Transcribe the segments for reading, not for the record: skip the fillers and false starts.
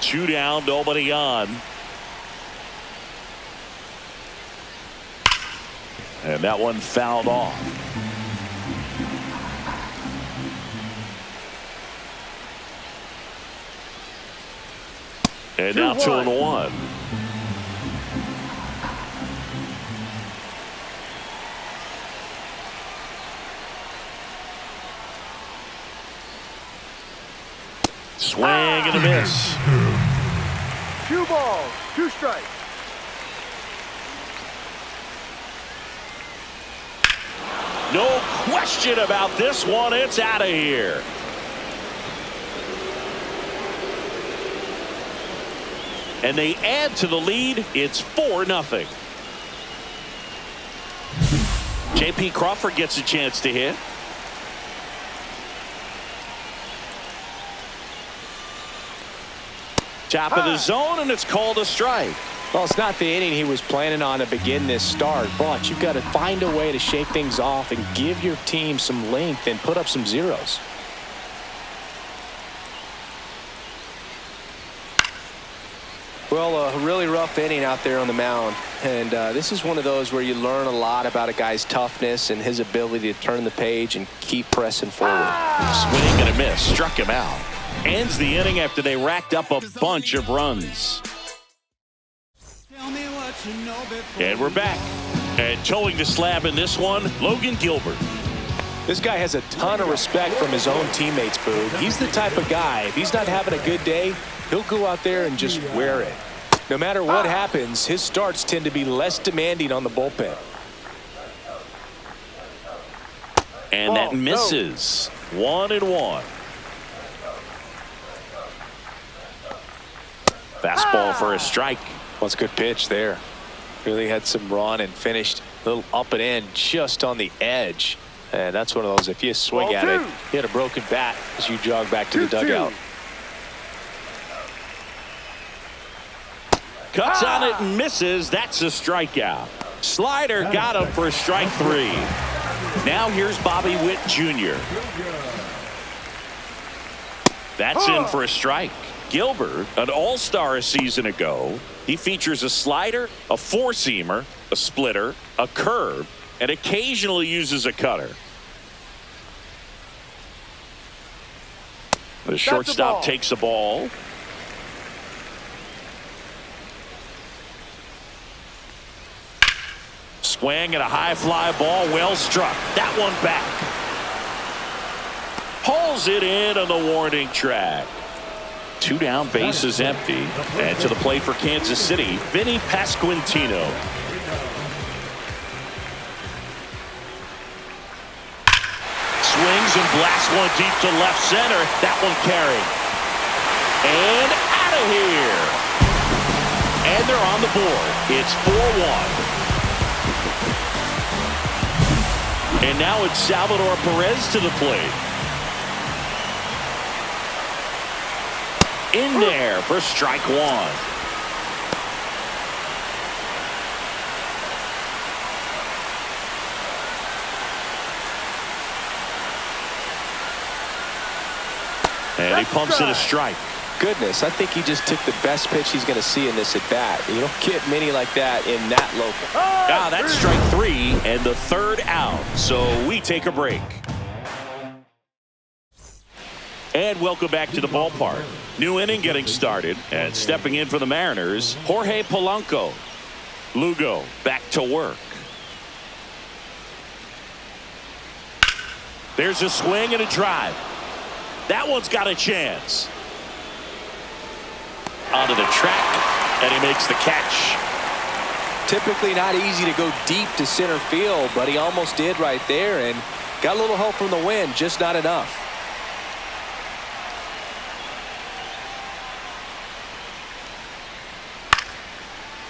2 down, nobody on. And that one fouled off. And now 2-1. Swing and a miss. 2 balls, 2 strikes. No question about this one. It's out of here. And they add to the lead. It's 4-0. J.P. Crawford gets a chance to hit. Top of the zone, and it's called a strike. Well, it's not the inning he was planning on to begin this start, but you've got to find a way to shake things off and give your team some length and put up some zeros. Well, a really rough inning out there on the mound, and this is one of those where you learn a lot about a guy's toughness and his ability to turn the page and keep pressing forward. Swing and a miss, struck him out. Ends the inning after they racked up a bunch of runs. And we're back. And towing the slab in this one, Logan Gilbert. This guy has a ton of respect from his own teammates, Boo. He's the type of guy, if he's not having a good day, he'll go out there and just wear it. No matter what happens, his starts tend to be less demanding on the bullpen. And that misses. 1-1. Fastball for a strike. Well, it's a good pitch there. Really had some run and finished a little up and in just on the edge. And that's one of those, if you swing at it, you hit a broken bat as you jog back to the dugout. Cuts on it and misses. That's a strikeout. Slider got him for strike 3. Now here's Bobby Witt Jr. That's in for a strike. Gilbert, an all-star a season ago. He features a slider, a four-seamer, a splitter, a curve, and occasionally uses a cutter. The shortstop takes the ball. Swing and a high fly ball, well struck. That one back. Hauls it in on the warning track. 2 down, base is empty. And to the plate for Kansas City, Vinny Pasquantino. Swings and blasts one deep to left center. That one carried. And out of here. And they're on the board. It's 4-1. And now it's Salvador Perez to the plate. In there for strike 1. And he pumps it a strike. Goodness, I think he just took the best pitch he's going to see in this at bat. You don't get many like that in that local. Ah, that's strike 3 and the 3rd out. So we take a break. And welcome back to the ballpark. New inning getting started, and stepping in for the Mariners, Jorge Polanco. Lugo back to work. There's a swing and a drive. That one's got a chance. Onto the track, and he makes the catch. Typically not easy to go deep to center field, but he almost did right there, and got a little help from the wind, just not enough.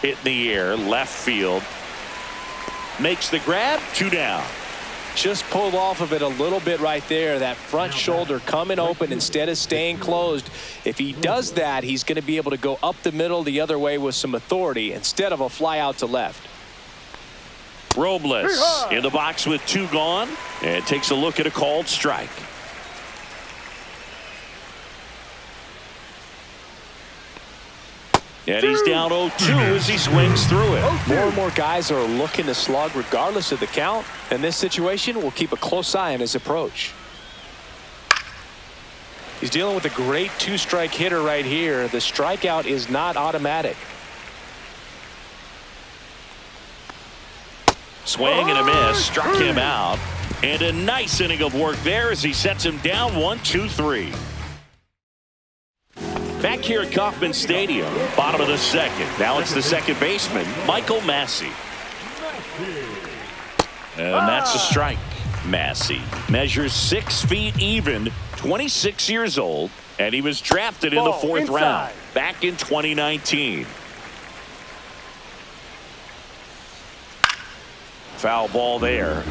Hit in the air, left field. Makes the grab, 2 down. Just pulled off of it a little bit right there. That front shoulder coming open instead of staying closed. If he does that, he's going to be able to go up the middle the other way with some authority instead of a fly out to left. Robles in the box with 2 gone, and takes a look at a called strike. And he's down 0-2 as he swings through it. More and more guys are looking to slug regardless of the count. In this situation, we'll keep a close eye on his approach. He's dealing with a great two-strike hitter right here. The strikeout is not automatic. Swing and a miss, struck him out. And a nice inning of work there as he sets him down 1-2-3. Back here at Kauffman Stadium, bottom of the second. Now it's the second baseman, Michael Massey. And that's a strike. Massey measures 6 feet even, 26 years old, and he was drafted in the 4th round back in 2019. Foul ball there.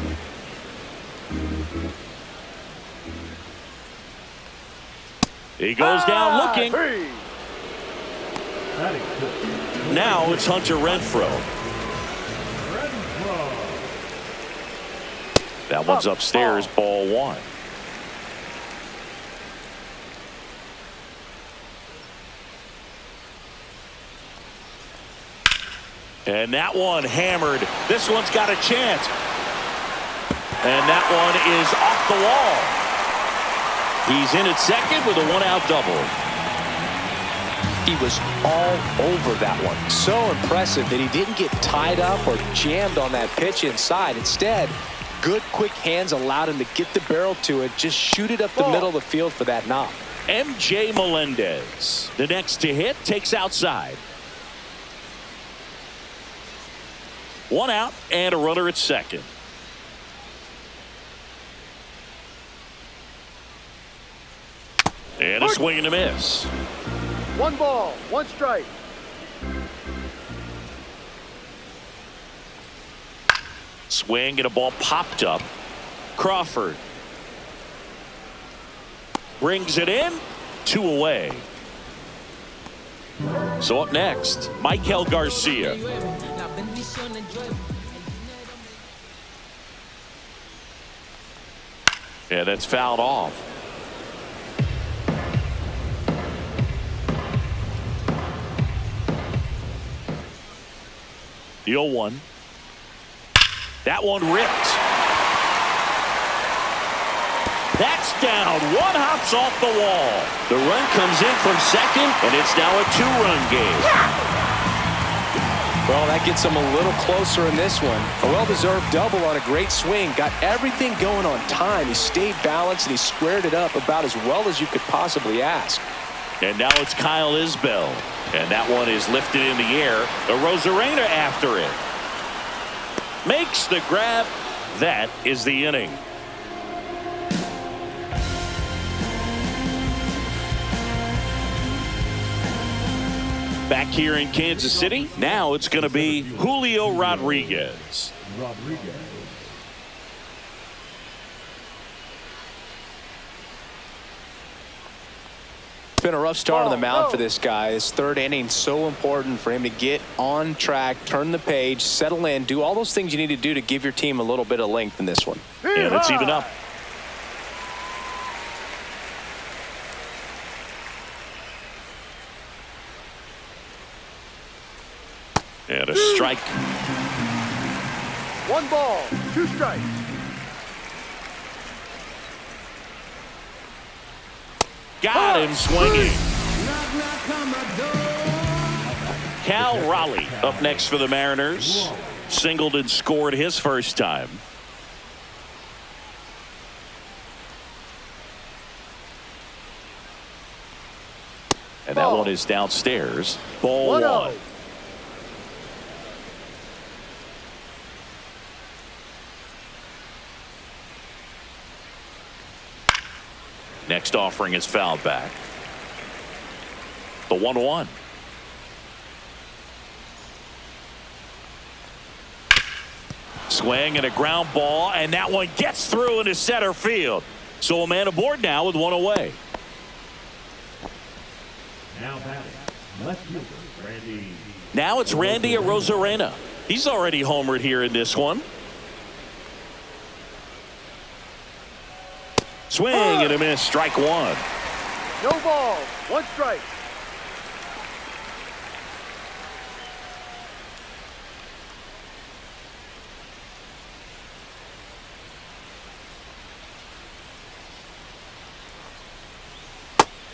He goes down looking. Now it's Hunter Renfroe. That one's upstairs, ball 1. And that one hammered. This one's got a chance. And that one is off the wall. He's in at second with a 1-out double. He was all over that one. So impressive that he didn't get tied up or jammed on that pitch inside. Instead, good quick hands allowed him to get the barrel to it, just shoot it up the middle of the field for that knock. MJ Melendez, the next to hit, takes outside. 1 out and a runner at second. And a swing and a miss. 1 ball, 1 strike. Swing and a ball popped up. Crawford brings it in. 2 away. So up next, Michael Garcia. Yeah, that's fouled off. The 0-1. That one ripped. That's down. 1 hops off the wall. The run comes in from second, and it's now a 2-run game. Well, that gets him a little closer in this one. A well-deserved double on a great swing. Got everything going on time. He stayed balanced, and he squared it up about as well as you could possibly ask. And now it's Kyle Isbell. And that one is lifted in the air. The Rosarena after it. Makes the grab. That is the inning. Back here in Kansas City, now it's going to be Julio Rodriguez. It's been a rough start on the mound for this guy. His 3rd inning, so important for him to get on track, turn the page, settle in, do all those things you need to do to give your team a little bit of length in this one. And it's even up. And a strike. 1 ball, 2 strikes. Got him swinging. Cal Raleigh up next for the Mariners. Singled and scored his first time. And that one is downstairs. Ball 1. Next offering is fouled back. The 1-1. Swing and a ground ball, and that one gets through into center field. So a man aboard now with 1 away. Now it's Randy Arozarena. He's already homered here in this one. Swing and a miss, strike 1. No ball, 1 strike.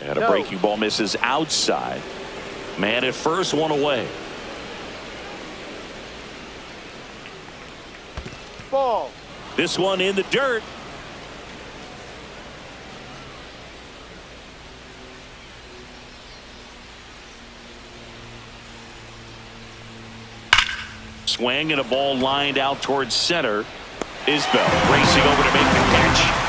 And a breaking ball misses outside. Man at first, one away. Ball. This one in the dirt. Swing and a ball lined out towards center. Isbell racing over to make the catch.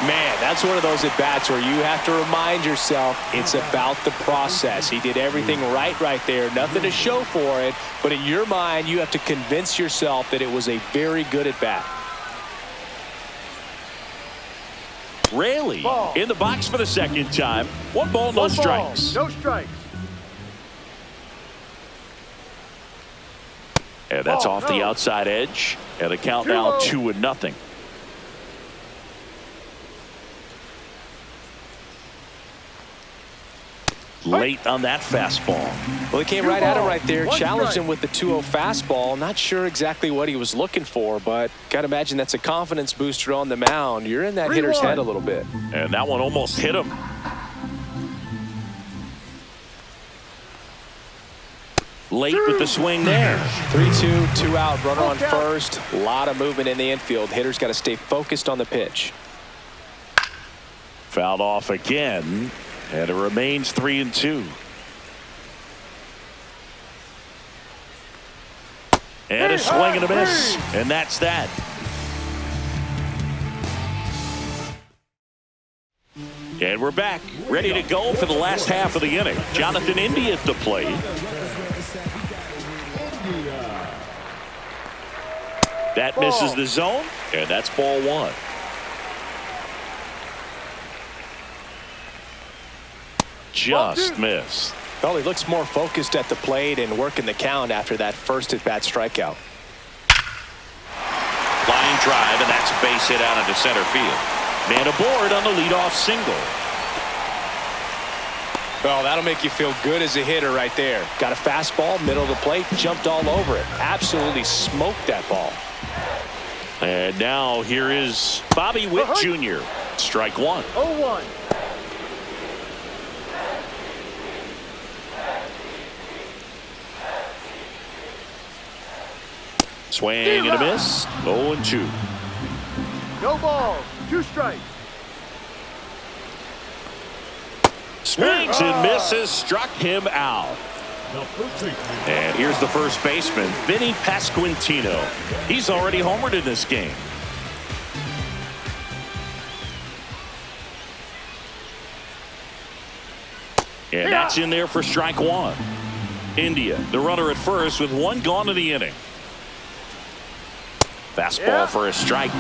Man, that's one of those at-bats where you have to remind yourself it's about the process. He did everything right there. Nothing to show for it. But in your mind, you have to convince yourself that it was a very good at-bat. Raley in the box for the second time. One ball, no strikes. No strikes. And that's off the outside edge. And the count now 2-0. Late on that fastball. Well, he came right at him right there, challenged him with the 2-0 fastball. Not sure exactly what he was looking for, but got to imagine that's a confidence booster on the mound. You're in that hitter's head a little bit. And that one almost hit him. Late with the swing there. 3-2, 2 out, runner on first. A lot of movement in the infield. Hitter's got to stay focused on the pitch. Fouled off again. And it remains 3-2. And a swing and a miss. And that's that. And we're back, ready to go for the last half of the inning. Jonathan India at the plate. That misses the zone, and that's ball one. Just missed. Well, he looks more focused at the plate and working the count after that first at-bat strikeout. Line drive, and that's a base hit out into center field. Man aboard on the leadoff single. Well, that'll make you feel good as a hitter right there. Got a fastball, middle of the plate, jumped all over it. Absolutely smoked that ball. And now here is Bobby Witt Jr. Strike one. 0-1. Swing and a miss. 0-2. No balls. 2 strikes. Swings and misses. Struck him out. And here's the first baseman, Vinny Pasquantino. He's already homered in this game. And that's in there for strike one. India, the runner at first with one gone in the inning. Fastball for a strike.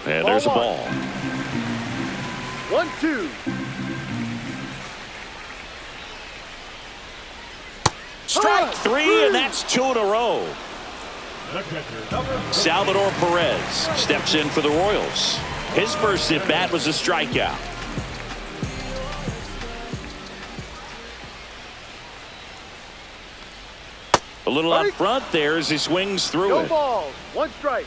And there's a ball. 1-2. Strike three, and that's 2 in a row. Salvador Perez steps in for the Royals. His first at bat was a strikeout. A little out front there as he swings through No it. balls. 1 strike.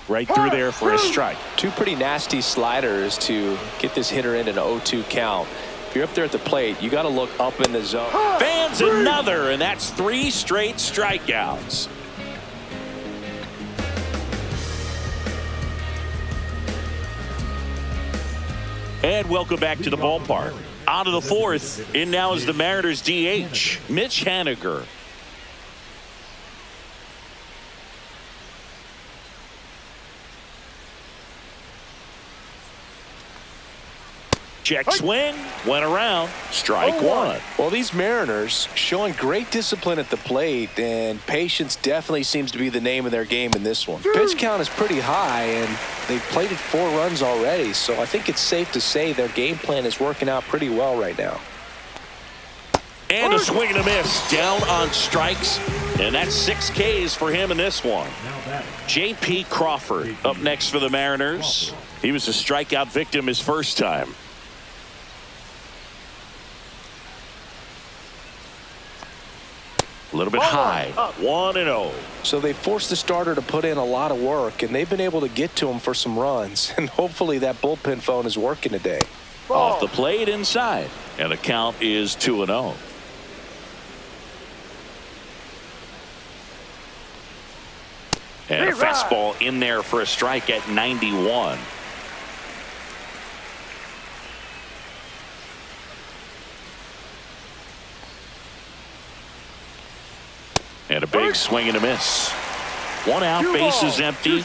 Right through there for a strike. Two pretty nasty sliders to get this hitter in an 0-2 count. If you're up there at the plate, you got to look up in the zone. Fans another, and that's 3 straight strikeouts. And welcome back to the ballpark. On to the fourth. In now is the Mariners DH, Mitch Haniger. Check swing, went around, strike one. Well, these Mariners showing great discipline at the plate, and patience definitely seems to be the name of their game in this one. Pitch count is pretty high, and they've plated 4 runs already, so I think it's safe to say their game plan is working out pretty well right now. And a swing and a miss, down on strikes, and that's 6 Ks for him in this one. J.P. Crawford up next for the Mariners. He was a strikeout victim his first time. A little bit high. 1-0. So they forced the starter to put in a lot of work, and they've been able to get to him for some runs. And hopefully that bullpen phone is working today. Off the plate inside. And the count is 2-0. And a fastball in there for a strike at 91. And a big swing and a miss. 1 out, bases empty.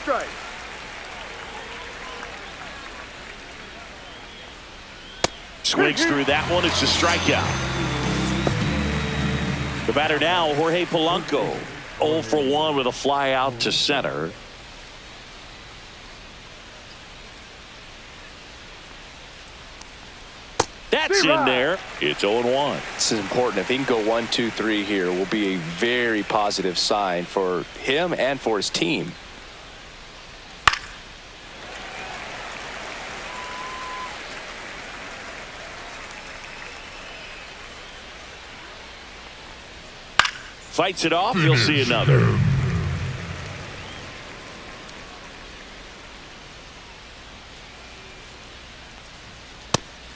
Swings through that one. It's a strikeout. The batter now, Jorge Polanco. 0 for 1 with a fly out to center. That's in there. It's 0-1. This is important. If he can go 1, 2, 3 here, will be a very positive sign for him and for his team. Fights it off. You'll see another.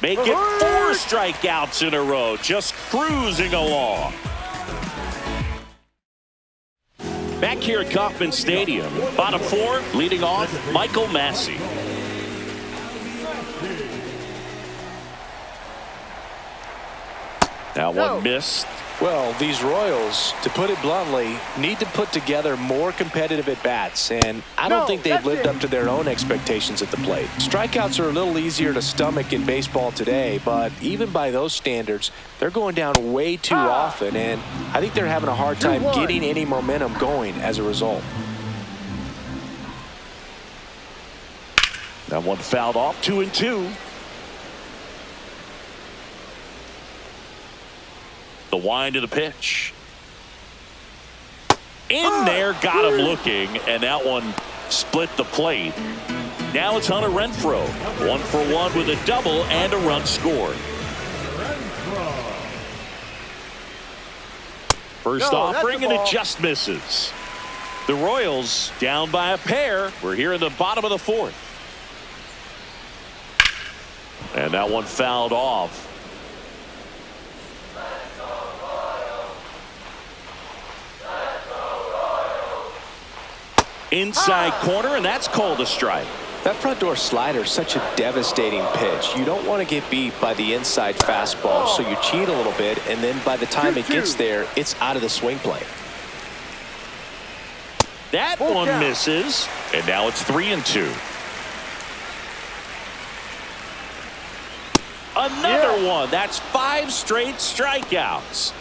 Make it 4 strikeouts in a row. Just cruising along. Back here at Kauffman Stadium, bottom 4, leading off, Michael Massey. That one missed. Well, these Royals, to put it bluntly, need to put together more competitive at-bats, and I don't think they've lived up to their own expectations at the plate. Strikeouts are a little easier to stomach in baseball today, but even by those standards, they're going down way too often, and I think they're having a hard time getting any momentum going as a result. That one fouled off. 2-2. The wind of the pitch. In there, got him looking, and that one split the plate. Now it's Hunter Renfroe. 1 for 1 with a double and a run scored. First offering, and it just misses. The Royals down by a pair. We're here in the bottom of the 4th. And that one fouled off. Inside corner, and that's called a strike. That front door slider is such a devastating pitch. You don't want to get beat by the inside fastball, so you cheat a little bit, and then by the time it gets there, it's out of the swing plane. That one misses, and now it's 3-2. Another one. That's 5 straight strikeouts.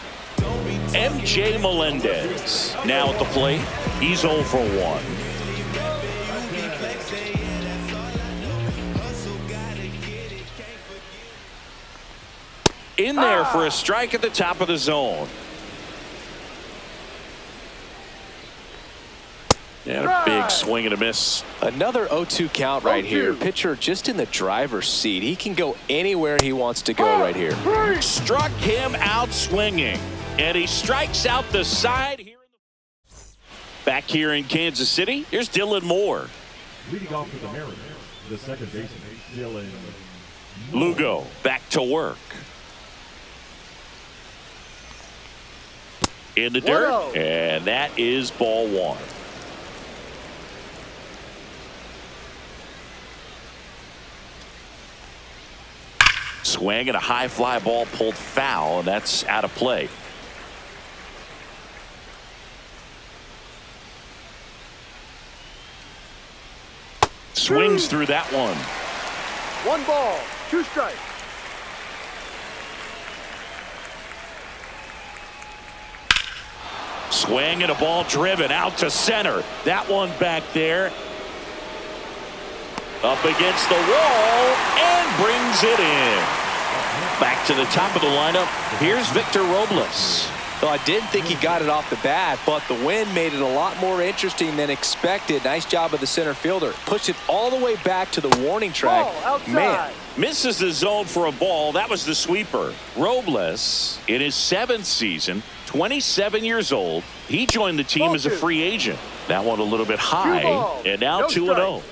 MJ Melendez now at the plate. He's 0 for 1. In there for a strike at the top of the zone. And a big swing and a miss. Another 0-2 count right here. Pitcher just in the driver's seat. He can go anywhere he wants to go right here. Struck him out swinging. And he strikes out the side here. Back here in Kansas City, here's Dylan Moore. Leading off for the Mariners, the second baseman, Dylan Lugo back to work. In the dirt, and that is ball 1. Swing and a high fly ball pulled foul, and that's out of play. Swings through that one. 1 ball, 2 strikes. Swing and a ball driven out to center. That one back there. Up against the wall and brings it in. Back to the top of the lineup. Here's Victor Robles. So I didn't think he got it off the bat, but the wind made it a lot more interesting than expected. Nice job of the center fielder. Pushed it all the way back to the warning track. Man. Misses the zone for a ball. That was the sweeper. Robles, in his 7th season, 27 years old. He joined the team as a free agent. That one a little bit high, and now 2-0.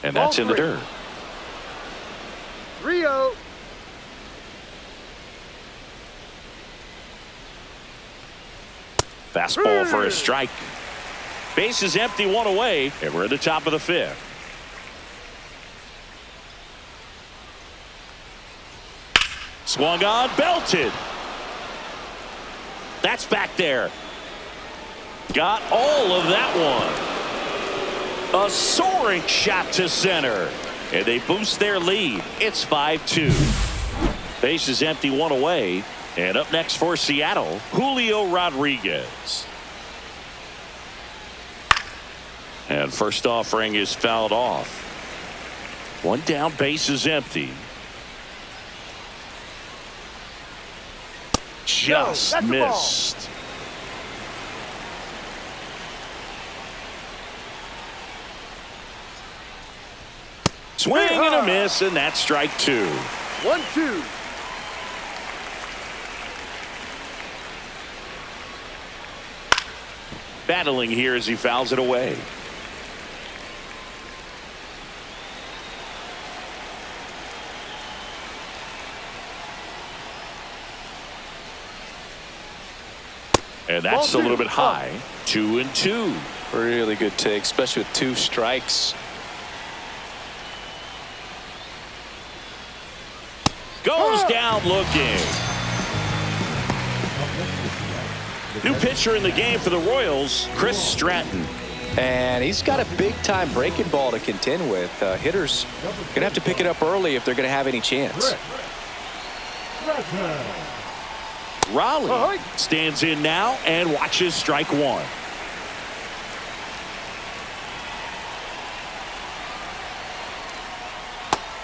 And that's in the dirt. 3-0. Fastball for a strike. Base is empty, 1 away, and we're at the top of the 5th. Swung on, belted. That's back there. Got all of that one. A soaring shot to center. And they boost their lead. It's 5-2. Base is empty, 1 away. And up next for Seattle, Julio Rodriguez. And first offering is fouled off. 1 down, base is empty. Just missed. Swing and a miss, and that's strike 2. 1-2. Battling here as he fouls it away. And that's a little bit high. 2-2. Really good take, especially with 2 strikes. Goes down looking. New pitcher in the game for the Royals, Chris Stratton. And he's got a big-time breaking ball to contend with. Hitters going to have to pick it up early if they're going to have any chance. Raleigh stands in now and watches strike 1.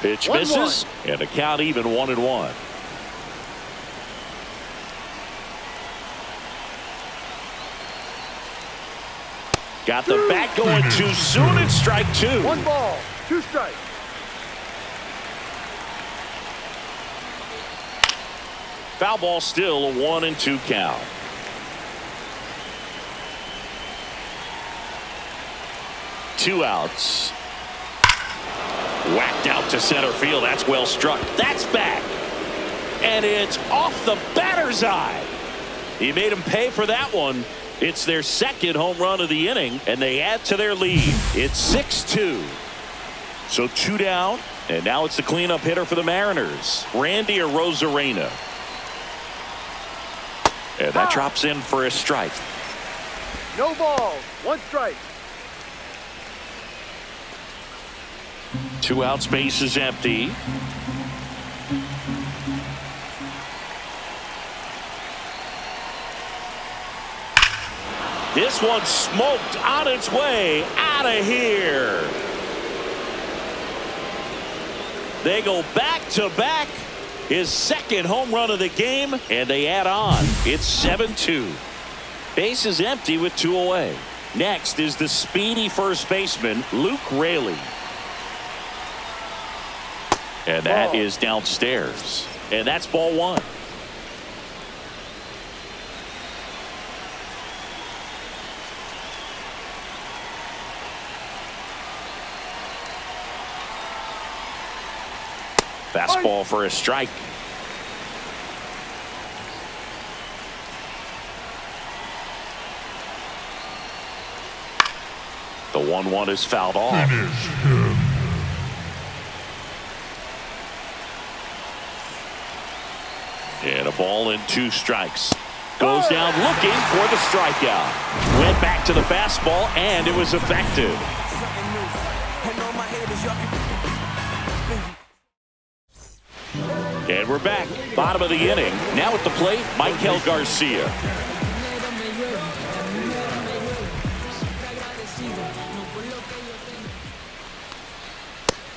Pitch misses, and the count even 1-1. Got the bat going too soon, and strike 2. 1 ball, 2 strikes. Foul ball, still a 1-2 count. Two outs. Whacked out to center field. That's well struck. That's back. And it's off the batter's eye. He made him pay for that one. It's their 2nd home run of the inning, and they add to their lead. It's 6-2. So 2 down, and now it's the cleanup hitter for the Mariners, Randy Arozarena. And that drops in for a strike. No balls, 1 strike. 2 outs, base is empty. This one smoked on its way out of here. They go back-to-back. His 2nd home run of the game, and they add on. It's 7-2. Base is empty with 2 away. Next is the speedy first baseman, Luke Raley. And that is downstairs. And that's ball 1. Fastball for a strike. The 1-1 is fouled off. And a ball and 2 strikes. Goes down looking for the strikeout. Went back to the fastball, and it was effective. And we're back. Bottom of the inning. Now at the plate, Michael Garcia.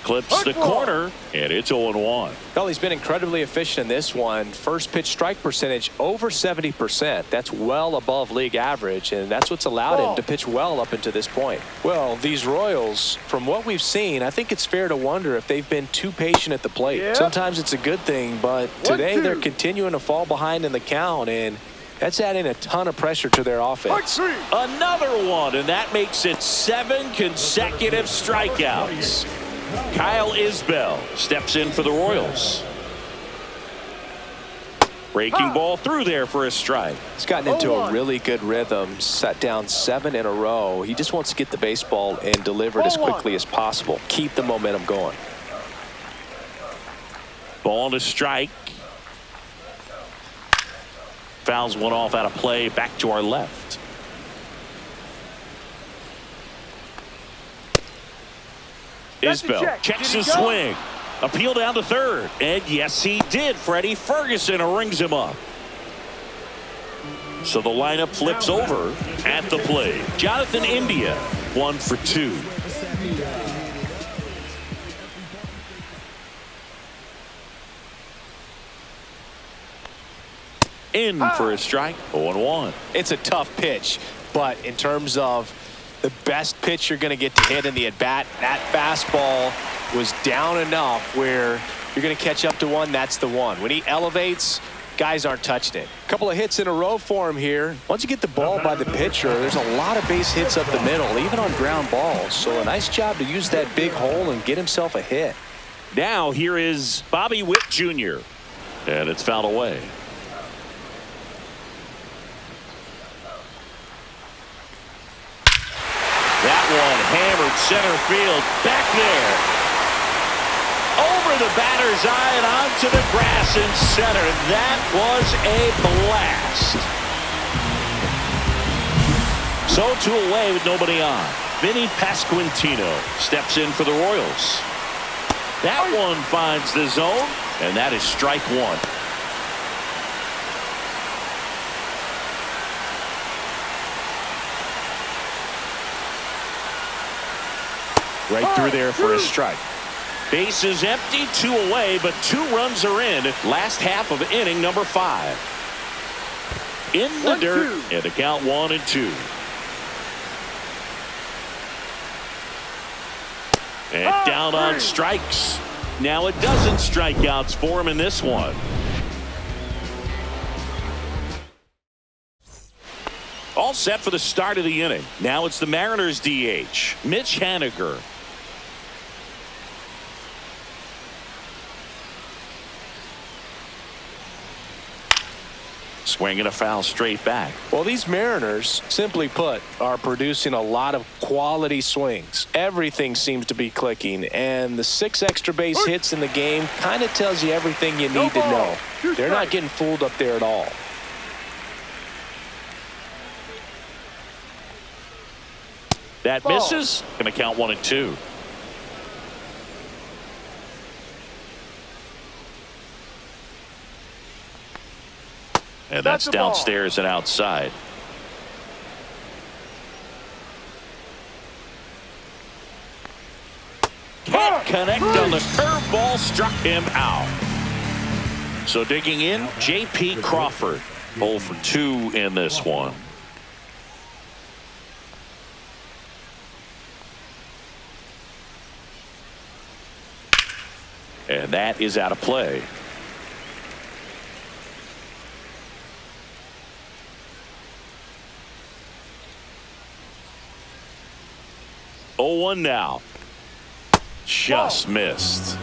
clips the corner, and it's 0-1. Well, he's been incredibly efficient in this one. First pitch strike percentage over 70%. That's well above league average, and that's what's allowed him to pitch well up until this point. Well, these Royals, from what we've seen, I think it's fair to wonder if they've been too patient at the plate. Yep. Sometimes it's a good thing, but today they're continuing to fall behind in the count, and that's adding a ton of pressure to their offense. Another one, and that makes it 7 consecutive strikeouts. Kyle Isbell steps in for the Royals. Breaking ball through there for a strike. He's gotten into a really good rhythm, set down 7 in a row. He just wants to get the baseball and deliver it as quickly as possible. Keep the momentum going. Ball to strike. Fouls one off out of play, back to our left. Isbell checks his swing. Appeal down to third. And yes, he did. Freddie Ferguson rings him up. So the lineup flips over at the plate. Jonathan India, 1 for 2. In for a strike, 0-1. It's a tough pitch, but in terms of the best pitch you're going to get to hit in the at-bat, that fastball was down enough where you're going to catch up to one. That's the one. When he elevates, guys aren't touching it. A couple of hits in a row for him here. Once you get the ball by the pitcher, there's a lot of base hits up the middle, even on ground balls. So a nice job to use that big hole and get himself a hit. Now here is Bobby Witt Jr. And it's fouled away. That one hammered center field. Back there. Over the batter's eye and onto the grass in center. That was a blast. So 2 away with nobody on. Vinny Pasquantino steps in for the Royals. That one finds the zone, and that is strike 1. Right through there for a strike. Base is empty, 2 away, but 2 runs are in. Last half of inning number 5. In the dirt, and the count 1-2. And down on strikes. Now a dozen strikeouts for him in this one. All set for the start of the inning. Now it's the Mariners DH, Mitch Haniger. Swinging a foul straight back. Well, these Mariners, simply put, are producing a lot of quality swings. Everything seems to be clicking, and the 6 extra base hits in the game kind of tells you everything you need to know. They're not getting fooled up there at all. That misses. Going to count 1-2. And that's downstairs and outside. Can't connect on the curveball, struck him out. So digging in, J.P. Crawford, 0 for 2 in this one. And that is out of play. Oh, 1 now. Just missed.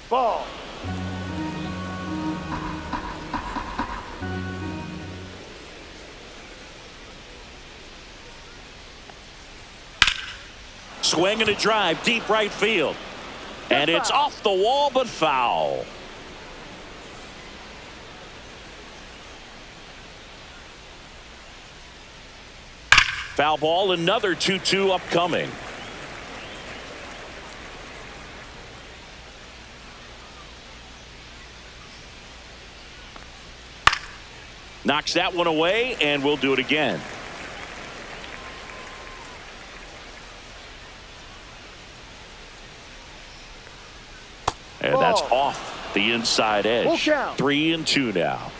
Ball. Swing and a drive, deep right field. And it's off the wall, but foul. Foul ball, another 2-2 upcoming. Knocks that one away, and we'll do it again. And that's off the inside edge. 3-2 now.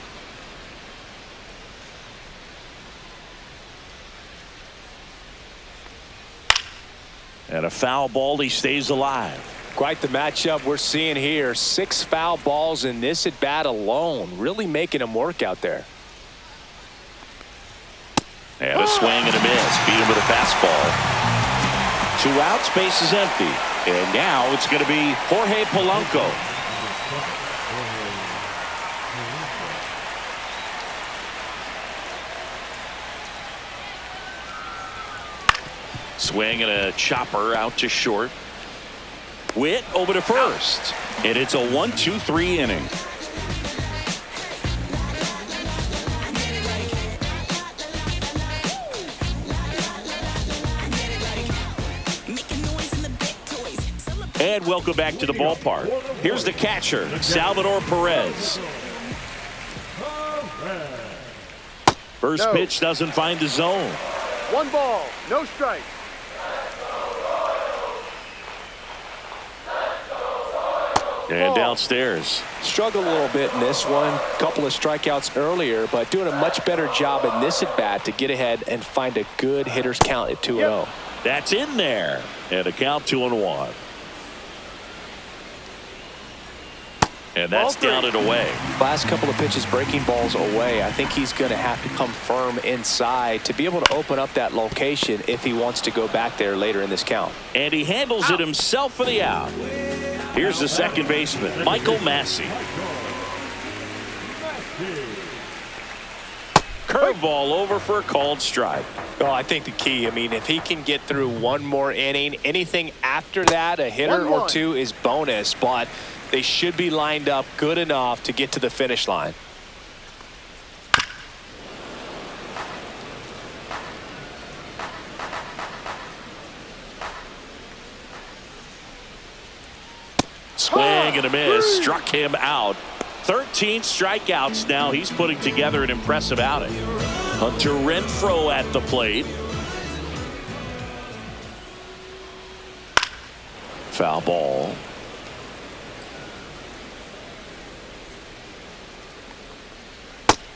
And a foul ball, he stays alive. Quite the matchup we're seeing here. 6 foul balls in this at bat alone. Really making him work out there. And a swing and a miss. Beat him with a fastball. 2 outs, base is empty. And now it's going to be Jorge Polanco. Swing and a chopper out to short. Witt over to first. And it's a 1-2-3 inning. And welcome back to the ballpark. Here's the catcher, Salvador Perez. First pitch doesn't find the zone. 1 ball, no strike. And downstairs. Struggled a little bit in this one. Couple of strikeouts earlier, but doing a much better job in this at bat to get ahead and find a good hitter's count at 2-0. That's in there. And a count 2-1. And that's down and away. Last couple of pitches breaking balls away. I think he's going to have to come firm inside to be able to open up that location if he wants to go back there later in this count. And he handles it himself for the out. Here's the second baseman, Michael Massey. Curveball over for a called strike. Oh, I think the key, if he can get through one more inning, anything after that, a hitter or two is bonus, but they should be lined up good enough to get to the finish line. Swing and a miss. Struck him out. 13 strikeouts now. He's putting together an impressive outing. Hunter Renfroe at the plate. Foul ball.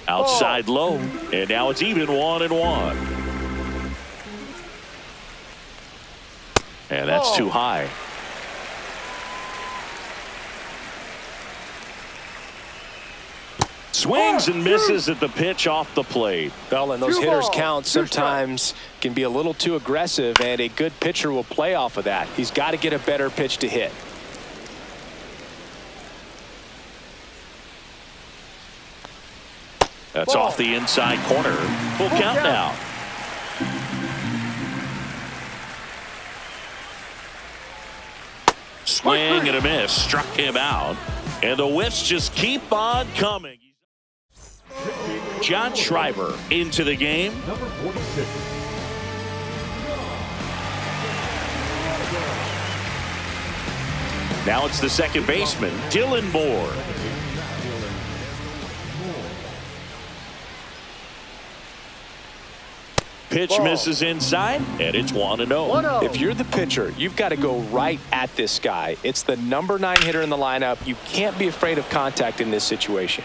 Outside low. And now it's even 1-1. And that's too high. Swings and misses at the pitch off the plate. Well, and those hitters' counts sometimes can be a little too aggressive, and a good pitcher will play off of that. He's got to get a better pitch to hit. That's off the inside corner. Full count now. Swing and a miss. Struck him out. And the whiffs just keep on coming. John Schreiber into the game. Number 46. Now it's the second baseman, Dylan Moore. Pitch misses inside, and it's 1-0. If you're the pitcher, you've got to go right at this guy. It's the number 9 hitter in the lineup. You can't be afraid of contact in this situation.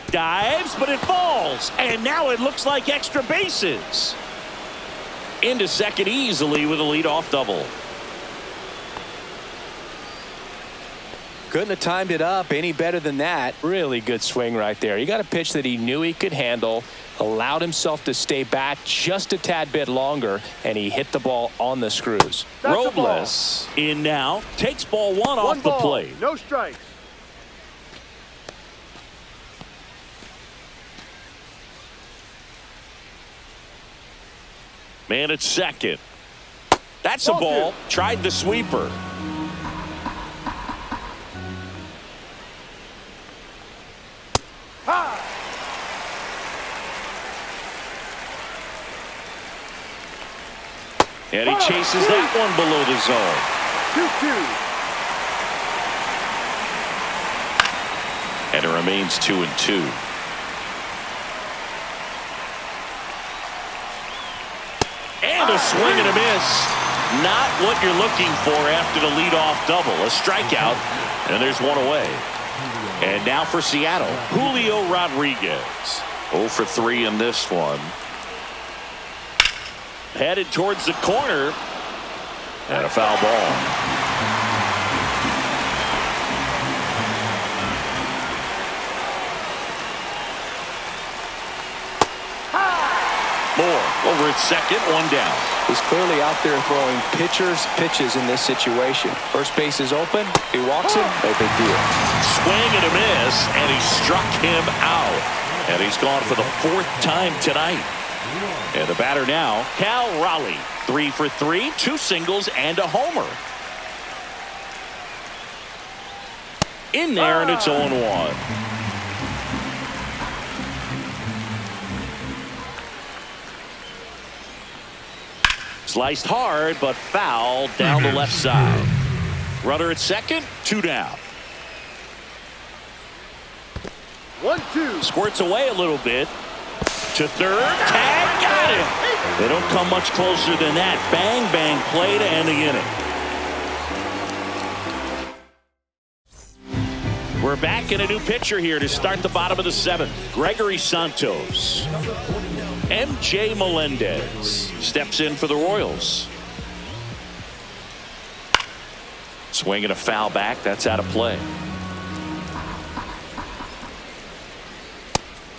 Dives, but it falls, and now it looks like extra bases. Into second easily with a leadoff double. Couldn't have timed it up any better than that. Really good swing right there. He got a pitch that he knew he could handle, allowed himself to stay back just a tad bit longer, and he hit the ball on the screws. Robles in now, takes ball 1 off the plate. No strikes. Man at second. That's a ball. Tried the sweeper. And he chases that one below the zone. 2-2. And it remains 2-2. And a swing and a miss. Not what you're looking for after the leadoff double. A strikeout, and there's one away. And now for Seattle, Julio Rodriguez. 0 for 3 in this one. Headed towards the corner. And a foul ball. Moore over at second, one down. He's clearly out there throwing pitches in this situation. First base is open. He walks it. No big deal. Swing and a miss, and he struck him out. And he's gone for the 4th time tonight. And the batter now, Cal Raleigh. 3 for 3, 2 singles and a homer. In there, and it's 0-1. Sliced hard, but foul down the left side. Runner at second, 2 down. 1-2. Squirts away a little bit. To third, tag, got it. They don't come much closer than that. Bang, bang play to end the inning. We're back in a new pitcher here to start the bottom of the 7th. Gregory Santos. MJ Melendez steps in for the Royals. Swing and a foul back. That's out of play.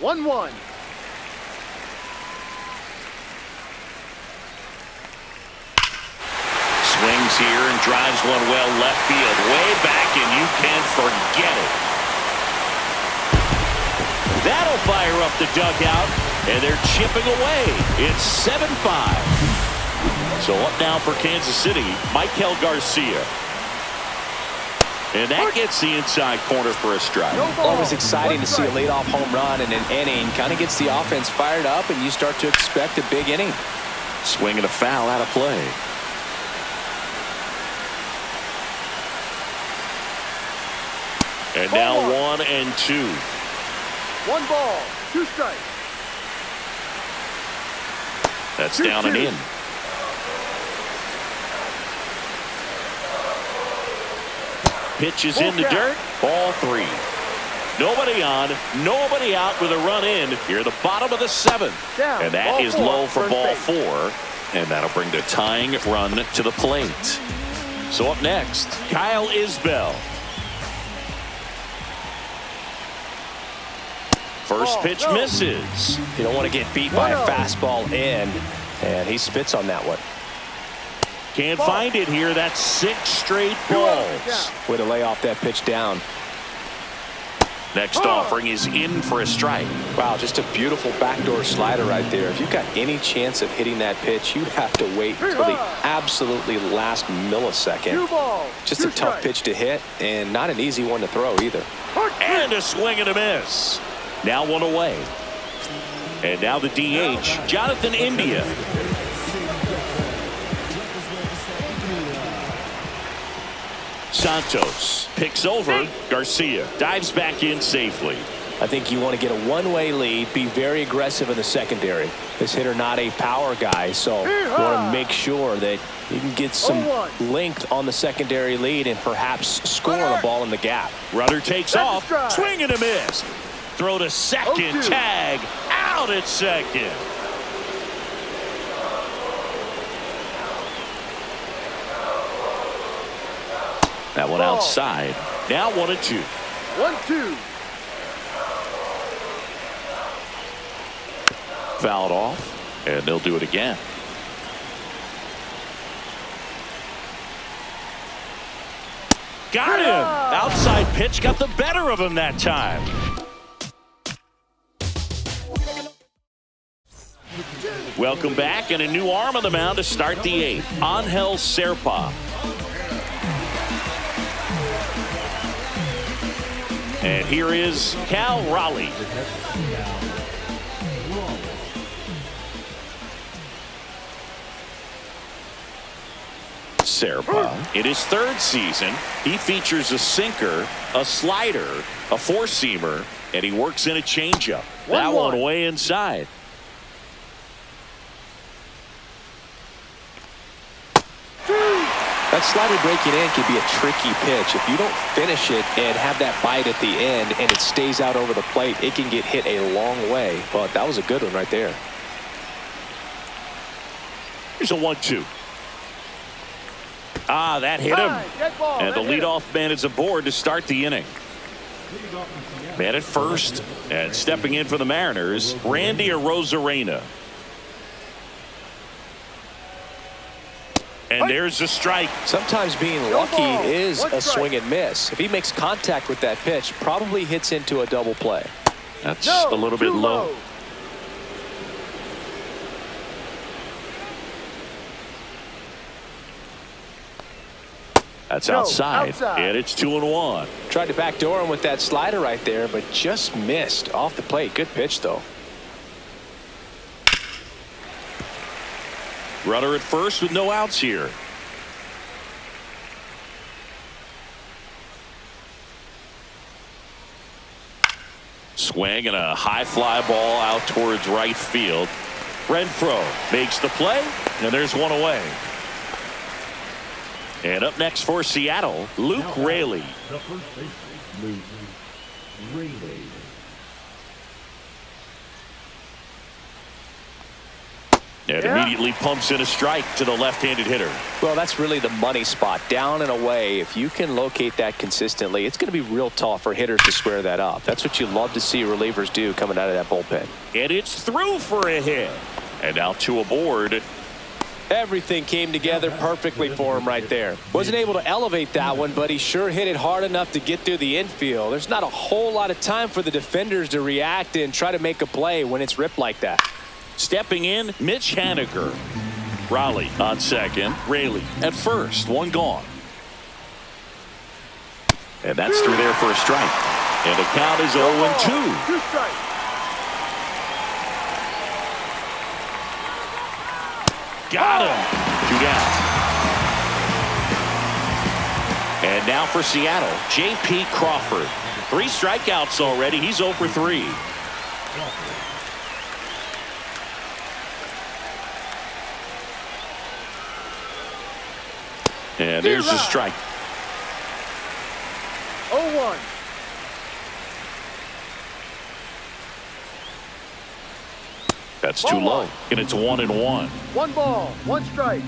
1-1. Swings here and drives one well left field. Way back, and you can't forget it. That'll fire up the dugout, and they're chipping away. It's 7-5. So up now for Kansas City, Michael Garcia. And that gets the inside corner for a strike. Always exciting to see a leadoff home run in an inning. Kind of gets the offense fired up, and you start to expect a big inning. Swing and a foul out of play. And now 1-2. 1 ball, 2 strikes. That's down and in. Pitch is in the dirt. Ball 3. Nobody on, nobody out with a run in here at the bottom of the 7th. And that is low for ball 4. And that'll bring the tying run to the plate. So up next, Kyle Isbell. First pitch misses. You don't want to get beat by a fastball in, and he spits on that one. Can't find it here. That's 6 straight balls. Way to lay off that pitch down. Next offering is in for a strike. Wow, just a beautiful backdoor slider right there. If you've got any chance of hitting that pitch, you have to wait until the absolutely last millisecond. Just a tough pitch to hit, and not an easy one to throw either. And a swing and a miss. Now 1 away. And now the DH, Jonathan India. Santos picks over Garcia. Dives back in safely. I think you want to get a one-way lead, be very aggressive in the secondary. This hitter not a power guy, so you want to make sure that you can get some length on the secondary lead and perhaps score on a ball in the gap. Runner takes off. Swing and a miss. Throw to second. Tag out at second. That one outside. Now 1-2. 1-2. Fouled off, and they'll do it again. Got him. Outside pitch got the better of him that time. Welcome back, and a new arm on the mound to start the 8th. Angel Serpa. And here is Cal Raleigh. Serpa. In his third season, he features a sinker, a slider, a four-seamer, and he works in a changeup. That one way inside. That slider breaking in can be a tricky pitch. If you don't finish it and have that bite at the end and it stays out over the plate, it can get hit a long way. But that was a good one right there. Here's a 1-2. Ah, that hit him. And the leadoff man is aboard to start the inning. Man at first, and stepping in for the Mariners, Randy Arozarena. And there's a strike. Sometimes being lucky is a swing and miss. If he makes contact with that pitch, probably hits into a double play. That's a little bit low. That's outside. And it's 2-1. Tried to backdoor him with that slider right there, but just missed off the plate. Good pitch, though. Runner at first with no outs here. Swing and a high fly ball out towards right field. Renfroe makes the play, and there's one away. And up next for Seattle, Luke Raley. The first baseman, Luke Raley. And immediately pumps in a strike to the left-handed hitter. Well, that's really the money spot. Down and away. If you can locate that consistently, it's going to be real tough for hitters to square that up. That's what you love to see relievers do coming out of that bullpen. And it's through for a hit. And now two aboard. Everything came together perfectly for him right there. Wasn't able to elevate that one, but he sure hit it hard enough to get through the infield. There's not a whole lot of time for the defenders to react and try to make a play when it's ripped like that. Stepping in, Mitch Haniger. Raleigh on second. Raley at first. One gone. And that's through there for a strike. And the count is 0-2. 2 strikes. Got him. 2 down. And now for Seattle, J.P. Crawford. 3 strikeouts already. He's 0 for 3. And there's a strike. 0-1. That's too low. And it's 1-1. 1 ball, 1 strike.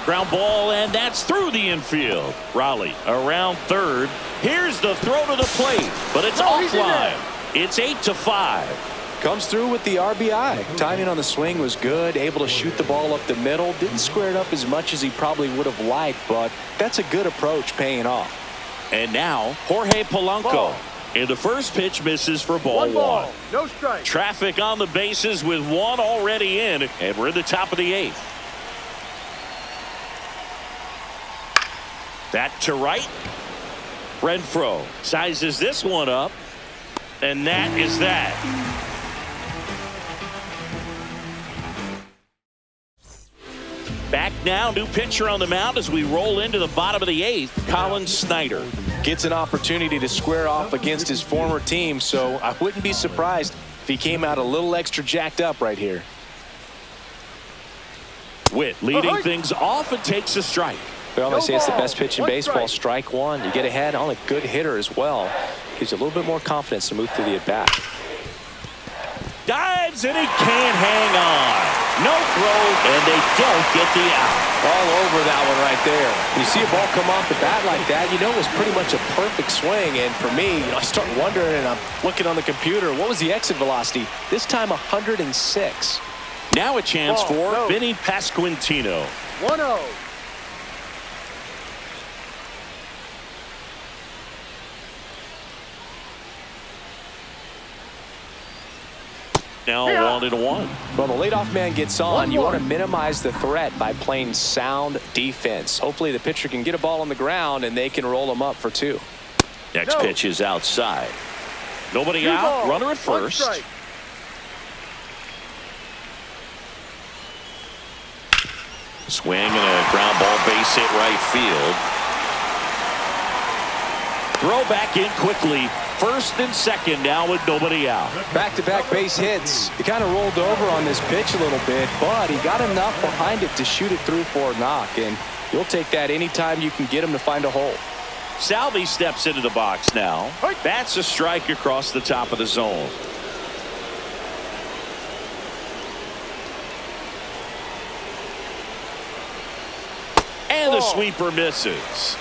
Ground ball, and that's through the infield. Raleigh around third. Here's the throw to the plate, but it's offline. It's 8-5. Comes through with the RBI. Timing on the swing was good. Able to shoot the ball up the middle. Didn't square it up as much as he probably would have liked, but that's a good approach paying off. And now Jorge Polanco. And the first pitch misses for ball 1. No strike. Traffic on the bases with 1 already in, and we're in the top of the 8th. That to right. Renfroe sizes this one up, and that is that. Back now, new pitcher on the mound as we roll into the bottom of the 8th, Colin Snyder. Gets an opportunity to square off against his former team, so I wouldn't be surprised if he came out a little extra jacked up right here. Witt leading things off and takes a strike. Well, they say it's the best pitch in baseball. Strike 1. You get ahead on a good hitter as well. Gives you a little bit more confidence to move through the at-bat. Dives and he can't hang on. No throw, and they don't get the out. All over that one right there. When you see a ball come off the bat like that, you know it was pretty much a perfect swing. And for me, I start wondering, and I'm looking on the computer, what was the exit velocity? This time 106. Now a chance for Vinny Pasquantino. 1-0. Now 1-1. Well, the leadoff man gets on. You want to minimize the threat by playing sound defense. Hopefully the pitcher can get a ball on the ground and they can roll him up for 2. Next pitch is outside. Nobody out. Runner at first. Swing and a ground ball, base hit right field. Throw back in quickly. First and second now with nobody out. Back-to-back base hits. He kind of rolled over on this pitch a little bit, but he got enough behind it to shoot it through for a knock, and you'll take that anytime you can get him to find a hole. Salvi steps into the box now. That's a strike across the top of the zone. And the sweeper misses.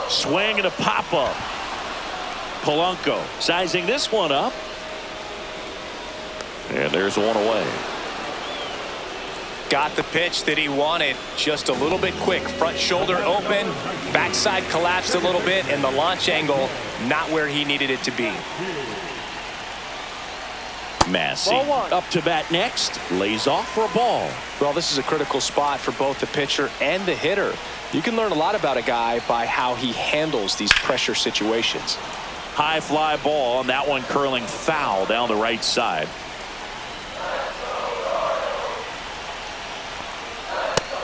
Swing and a pop-up. Polanco sizing this one up. And there's one away. Got the pitch that he wanted, just a little bit quick. Front shoulder open, backside collapsed a little bit, and the launch angle not where he needed it to be. Massey up to bat next, lays off for a ball. Well, this is a critical spot for both the pitcher and the hitter. You can learn a lot about a guy by how he handles these pressure situations. High fly ball, and that one curling foul down the right side.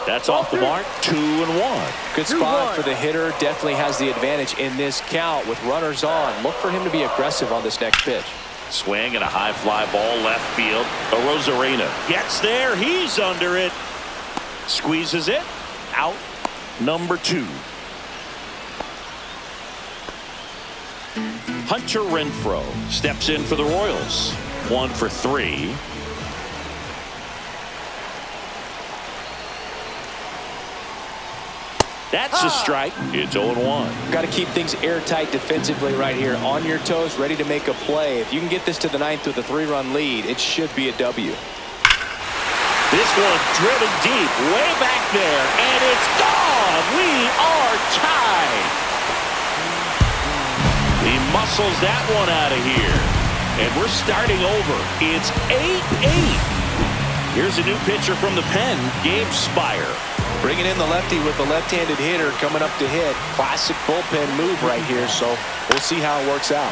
That's off the mark, 2-1. Good spot for the hitter. Definitely has the advantage in this count with runners on. Look for him to be aggressive on this next pitch. Swing and a high fly ball left field. Rosarena gets there. He's under it. Squeezes it. Out. Number 2. Hunter Renfroe steps in for the Royals. 1 for 3. That's a strike. It's 0-1. Got to keep things airtight defensively right here. On your toes, ready to make a play. If you can get this to the 9th with a 3-run lead, it should be a W. This one driven deep, way back there, and it's gone. We are tied. He muscles that one out of here. And we're starting over. It's 8-8. Here's a new pitcher from the pen, Gabe Spire. Bringing in the lefty with the left-handed hitter coming up to hit. Classic bullpen move right here, so we'll see how it works out.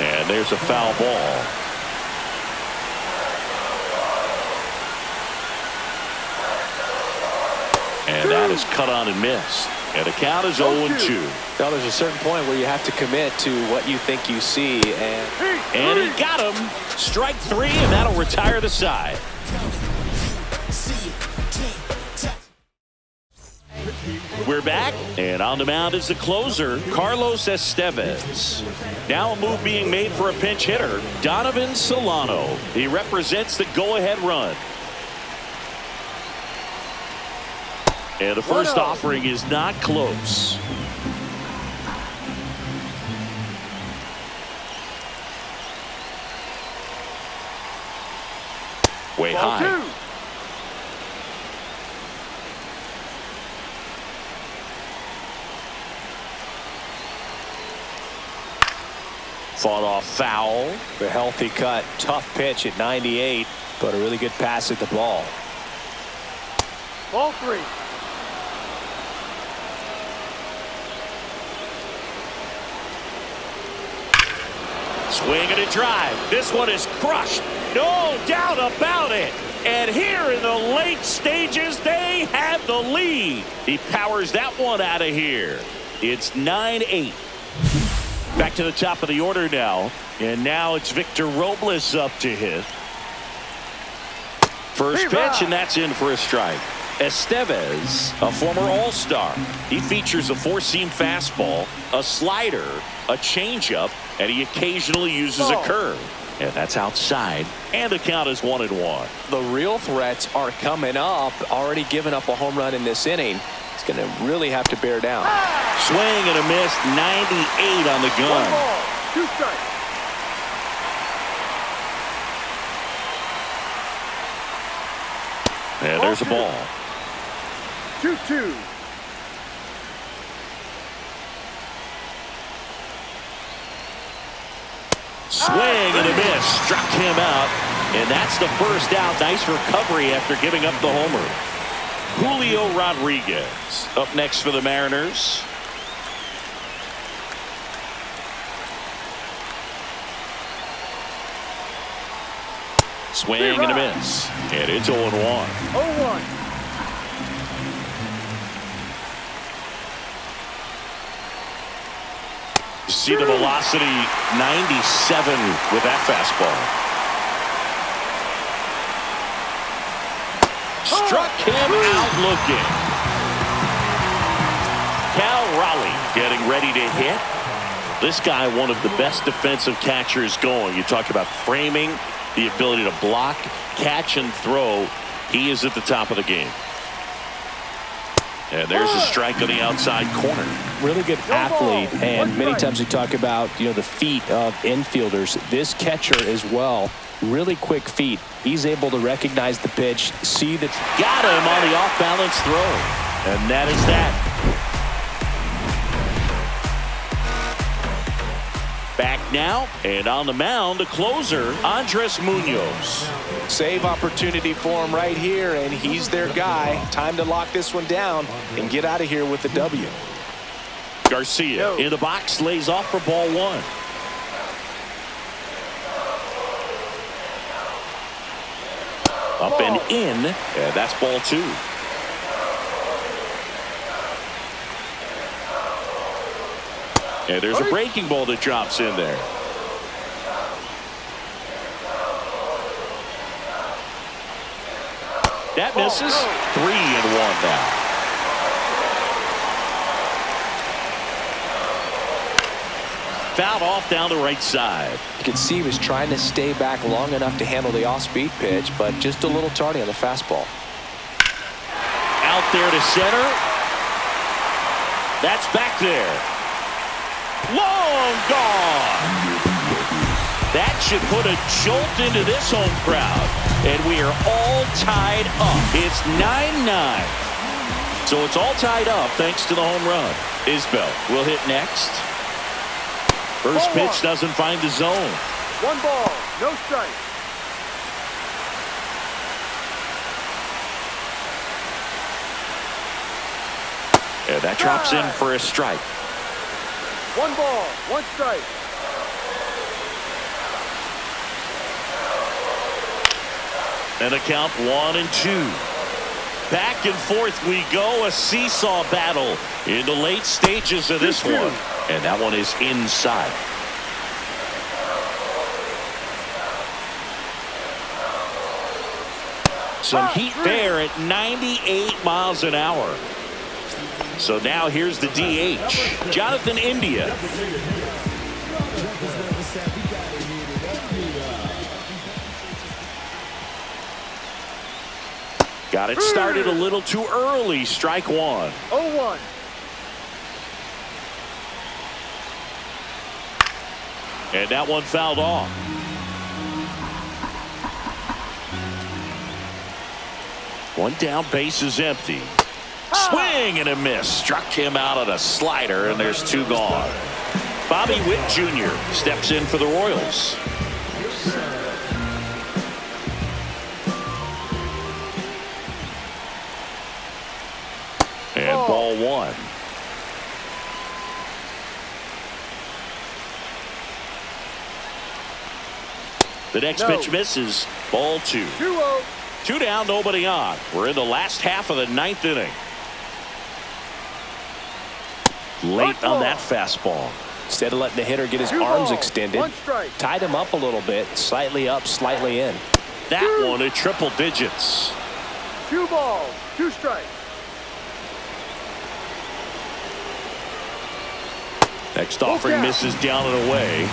And there's a foul ball. And that is cut on and missed. And the count is 0-2. Now there's a certain point where you have to commit to what you think you see. And he got him. Strike 3, and that'll retire the side. We're back, and on the mound is the closer, Carlos Estevez. Now a move being made for a pinch hitter, Donovan Solano. He represents the go-ahead run. And the first offering is not close. Way high. Fought off foul. The healthy cut. Tough pitch at 98, but a really good pass at the ball. Ball 3. Swing and a drive. This one is crushed. No doubt about it. And here in the late stages, they have the lead. He powers that one out of here. It's 9-8. Back to the top of the order now. And now it's Victor Robles up to hit. First pitch, and that's in for a strike. Estevez, a former All-Star. He features a four-seam fastball, a slider, a changeup, and he occasionally uses a curve. And that's outside. And the count is 1-1. The real threats are coming up. Already given up a home run in this inning. He's going to really have to bear down. Swing and a miss, 98 on the gun. 1 ball, 2 strikes. And there's a ball. 2-2. Swing and a miss, struck him out, and that's the first out. Nice recovery after giving up the homer. Julio Rodriguez up next for the Mariners. Swing and a miss. And it's 0-1. 0-1. You see the velocity 97 with that fastball. Struck him out looking. Cal Raleigh getting ready to hit. This guy, one of the best defensive catchers going. You talk about framing, the ability to block, catch, and throw. He is at the top of the game. And there's a strike on the outside corner. Really good athlete, and many times we talk about, the feet of infielders. This catcher as well, really quick feet. He's able to recognize the pitch, see that. Got him on the off-balance throw. And that is that. Back now, and on the mound, the closer, Andres Munoz. Save opportunity for him right here, and he's their guy. Time to lock this one down and get out of here with the W. Garcia in the box, lays off for ball one. Up and in, and that's ball two. And there's a breaking ball that drops in there. That misses. 3-1 now. Fouled off down the right side. You can see he was trying to stay back long enough to handle the off-speed pitch, but just a little tardy on the fastball. Out there to center. That's back there. Long gone. That should put a jolt into this home crowd. And we are all tied up. It's 9-9. So it's all tied up thanks to the home run. Isbell will hit next. First pitch doesn't find the zone. 1 ball, no strike. And that drops in for a strike. 1 ball, 1 strike. And a count 1-2. Back and forth we go. A seesaw battle in the late stages of this one. And that one is inside. Some heat there at 98 miles an hour. So now here's the DH, Jonathan India. Got it started a little too early. Strike one. 0-1. And that one fouled off. One down, base is empty. Swing and a miss. Struck him out on a slider, and there's 2 gone. Bobby Witt Jr. steps in for the Royals. And ball one. The next pitch misses. Ball 2. 2-0. 2 down, nobody on. We're in the last half of the 9th inning. Late on that fastball. Instead of letting the hitter get his arms extended, tied him up a little bit, slightly up, slightly in. That one at triple digits. 2 balls, 2 strikes. Next offering misses down and away.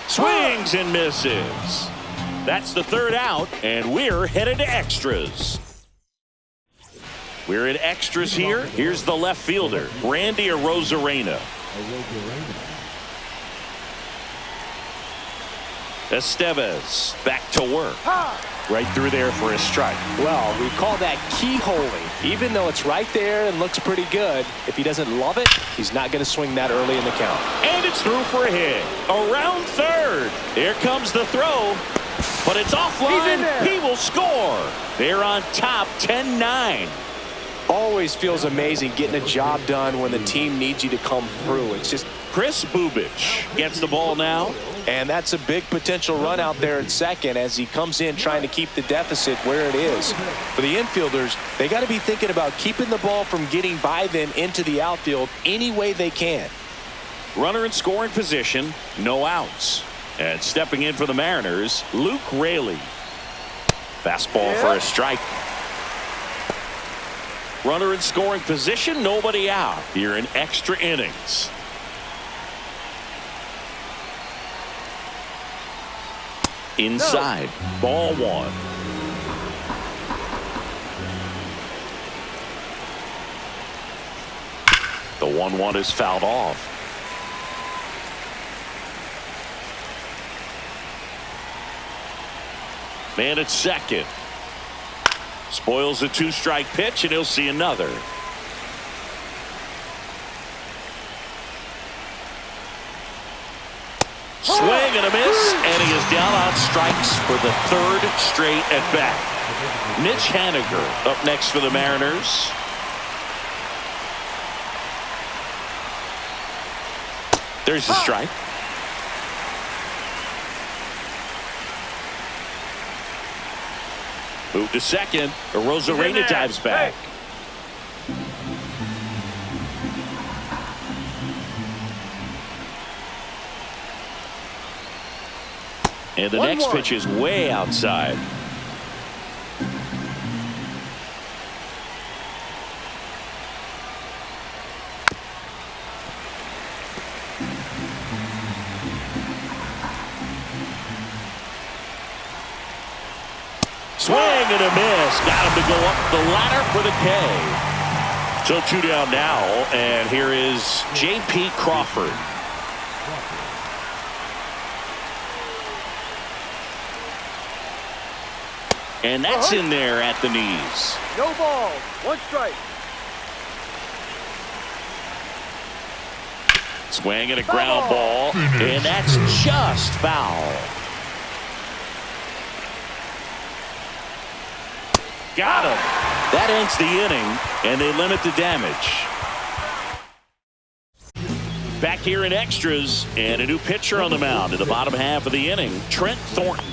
Swings and misses. That's the 3rd out, and we're headed to extras. We're in extras here. Here's the left fielder, Randy Arozarena. Estevez back to work. Right through there for a strike. Well, we call that keyholing. Even though it's right there and looks pretty good, if he doesn't love it, he's not going to swing that early in the count. And it's through for a hit. Around third. Here comes the throw. But it's offline. He will score. They're on top 10-9. Always feels amazing getting a job done when the team needs you to come through. It's just Chris Bubich gets the ball now. And that's a big potential run out there at second as he comes in trying to keep the deficit where it is. For the infielders, they got to be thinking about keeping the ball from getting by them into the outfield any way they can. Runner in scoring position, no outs. And stepping in for the Mariners, Luke Raley. Fastball for a strike. Runner in scoring position, nobody out here in extra innings. Inside, ball one. The 1-1 is fouled off. Man at second. Spoils the 2-strike pitch, and he'll see another. Swing and a miss, and he is down on strikes for the 3rd straight at bat. Mitch Haniger up next for the Mariners. There's the strike. Move to second. Rosarena dives back. And the next pitch is way outside. Swing and a miss. Got him to go up the ladder for the K. So 2 down now, and here is J.P. Crawford. And that's in there at the knees. No ball. 1 strike. Swing and a ground ball. And that's just foul. Got him. That ends the inning, and they limit the damage. Back here in extras, and a new pitcher on the mound in the bottom half of the inning, Trent Thornton.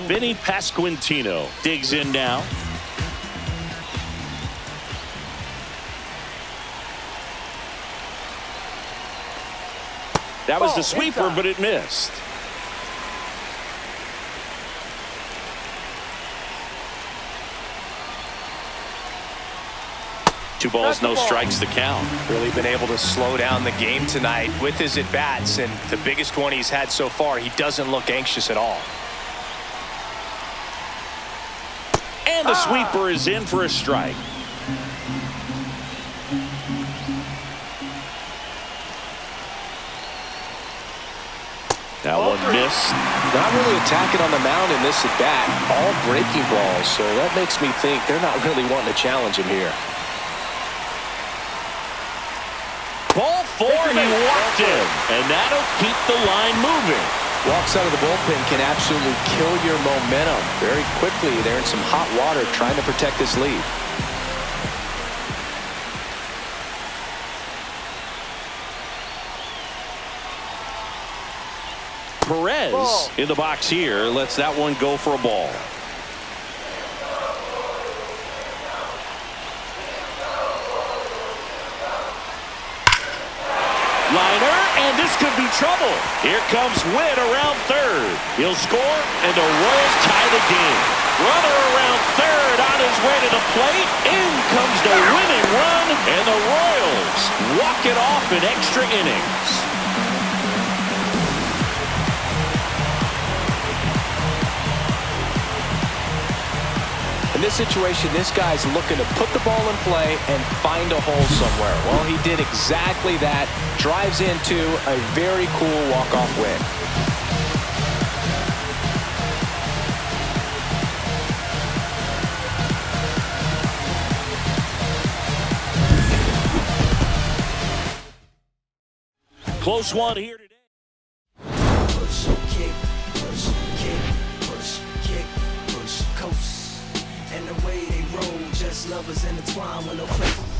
Vinny Pasquantino digs in now. That was the sweeper, but it missed. Two balls, no strikes to count. Really been able to slow down the game tonight with his at-bats, and the biggest one he's had so far, he doesn't look anxious at all. And the sweeper is in for a strike. That one missed. Not really attacking on the mound in this at-bat. All breaking balls, so that makes me think they're not really wanting to challenge him here. Ball 4, he walked him, and that'll keep the line moving. Walks out of the bullpen can absolutely kill your momentum very quickly. They're in some hot water trying to protect this lead. Perez in the box here lets that one go for a ball. Liner, and this could be trouble. Here comes Witt around third. He'll score, and the Royals tie the game. Runner around third on his way to the plate. In comes the winning run, and the Royals walk it off in extra innings. In this situation, this guy's looking to put the ball in play and find a hole somewhere. Well, he did exactly that. Drives into a very cool walk-off win. Close one here today. Push, kick, push, kick, push, kick, push, coast. And the way they roll just Lovers intertwined with no place.